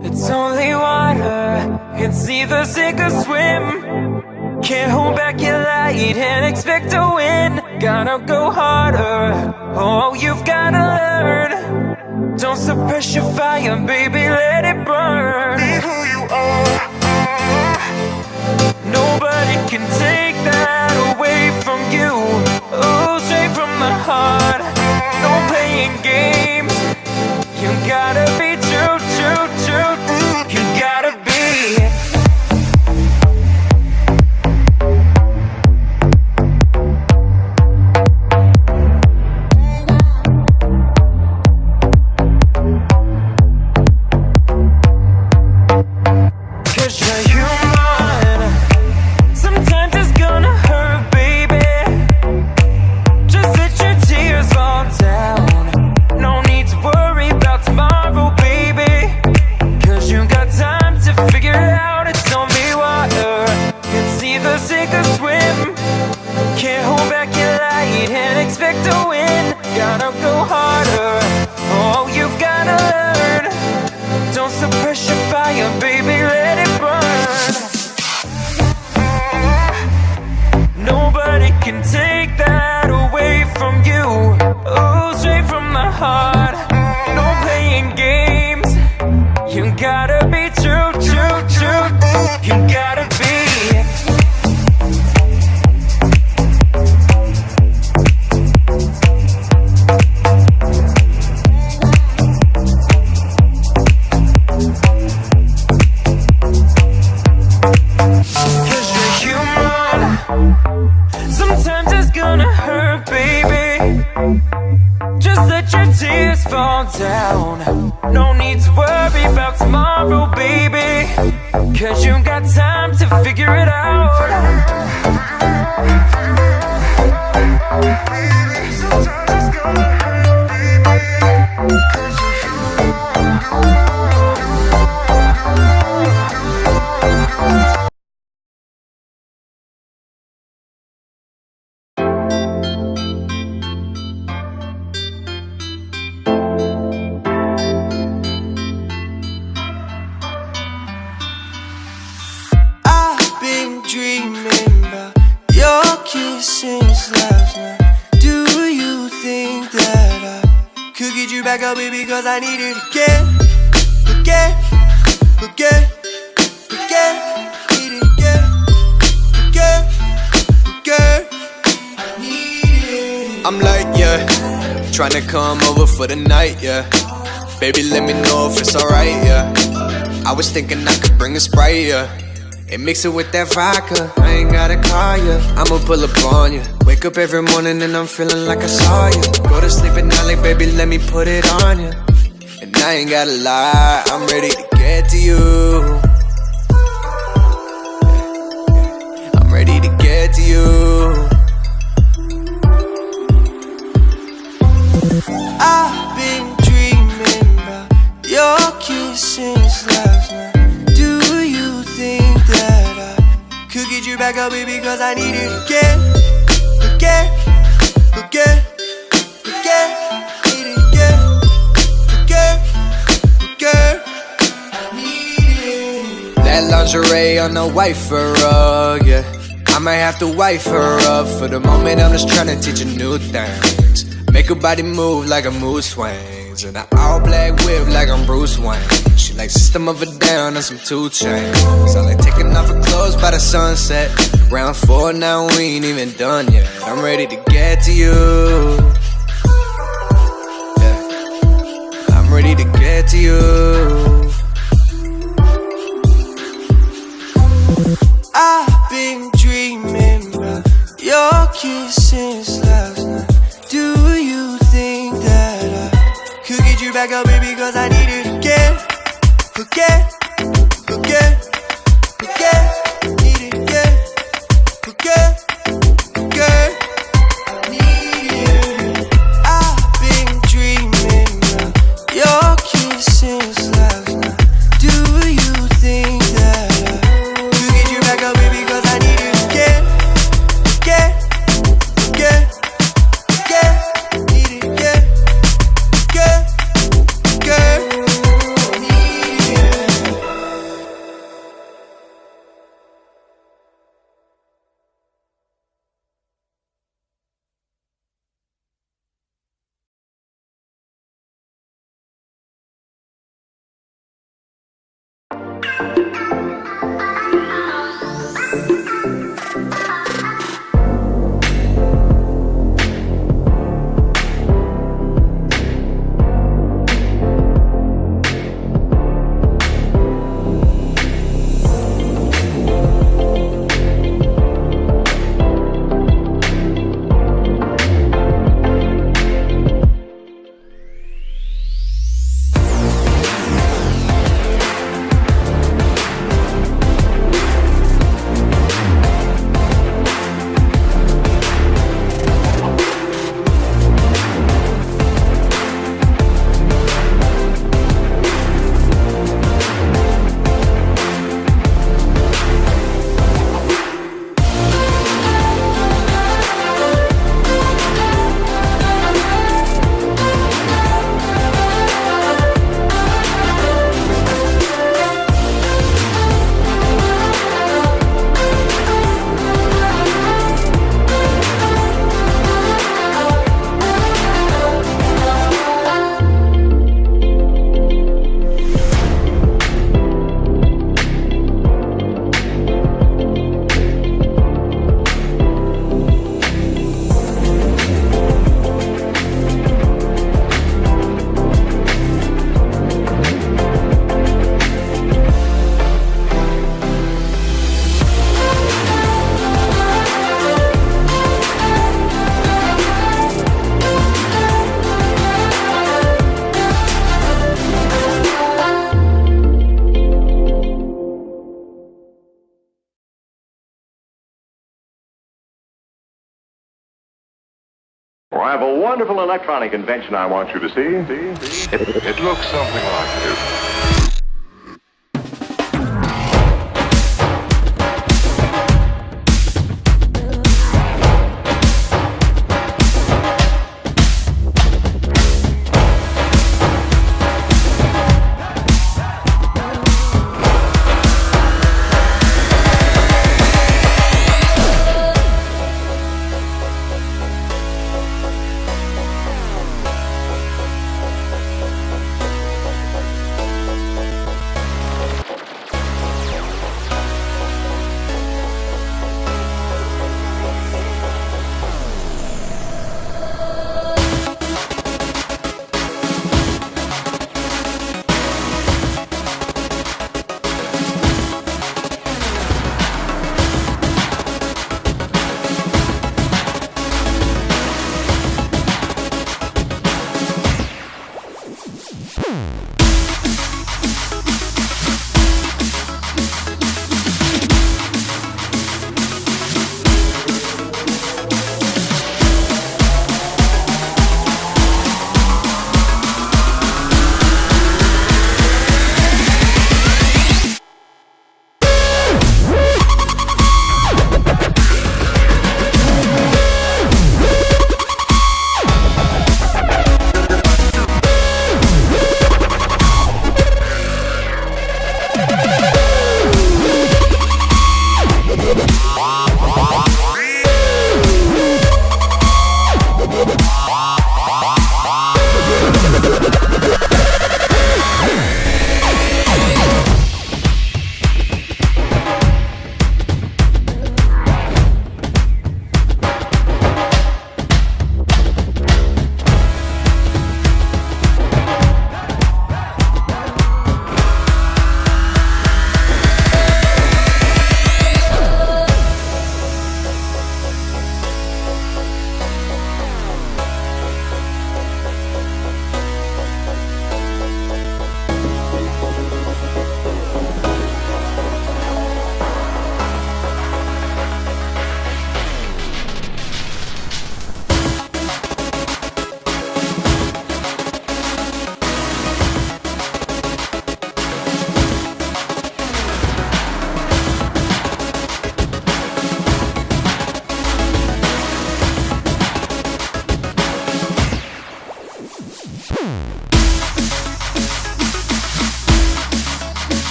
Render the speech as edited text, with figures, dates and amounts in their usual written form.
It's only water, it's either sink or swim. Can't hold back your light and expect to win. Gotta go harder, oh you've gotta learn. Don't suppress your fire, baby, let it burn. Be who you are. Nobody can take that away from you. Oh, straight from the heart. No playing games. You gotta be true, true, true. You gotta be. Cause you're human. Sometimes it's gonna hurt, baby. Just let your tears fall down. No need to worry about tomorrow, baby. Cause you got time to figure it out. It's only water, it's either sink or swim. Can't hold back your light and expect to win. Gotta go harder, oh you've gotta learn. Don't suppress your fire, baby, let it burn. Nobody can take that away from you. Oh, straight from the heart. No playing games. You gotta be true, true, true. You gotta be. Cause you're human. Sometimes it's gonna hurt, baby. Just let your tears fall down. No need to worry about tomorrow, baby. Cause you got time to figure it out. Sometimes it's gonna hurt, baby. Cause you're human. I've been dreaming about your kiss since last night. Do you think that I could get you back up, baby? Cause I need it again, again, again, again. Need it again, again, again. I need it. I'm like, yeah, tryna come over for the night, yeah. Baby, let me know if it's alright, yeah. I was thinking I could bring a Sprite, yeah. And mix it with that vodka, I ain't gotta call ya. I'ma pull up on ya. Wake up every morning and I'm feeling like I saw ya. Go to sleep at night like, baby, let me put it on ya. And I ain't gotta lie, I'm ready to get to you. I'm ready to get to you. I've been dreaming about your kiss since last night. Do you think that I could get you back up, baby? Cause I need it again, again, again, again. Need it again, again, again. I need it. That lingerie on the white fur rug, yeah. I might have to wife her up. For the moment I'm just tryna teach her new things. Make her body move like a mood swings. And an all black whip like I'm Bruce Wayne. She like System of a Down and some 2 Chainz. I like taking off her clothes by the sunset. Round 4 now, we ain't even done yet. I'm ready to get to you. Yeah. I'm ready to get to you. I've been dreaming about your kiss since last night. Do you think that I could get you back up, baby? Cause I need it again, again, again, again. Need it again, again, again. I need it. I've been dreaming about your kiss since last night. Do you have a wonderful electronic invention I want you to see. It looks something like this.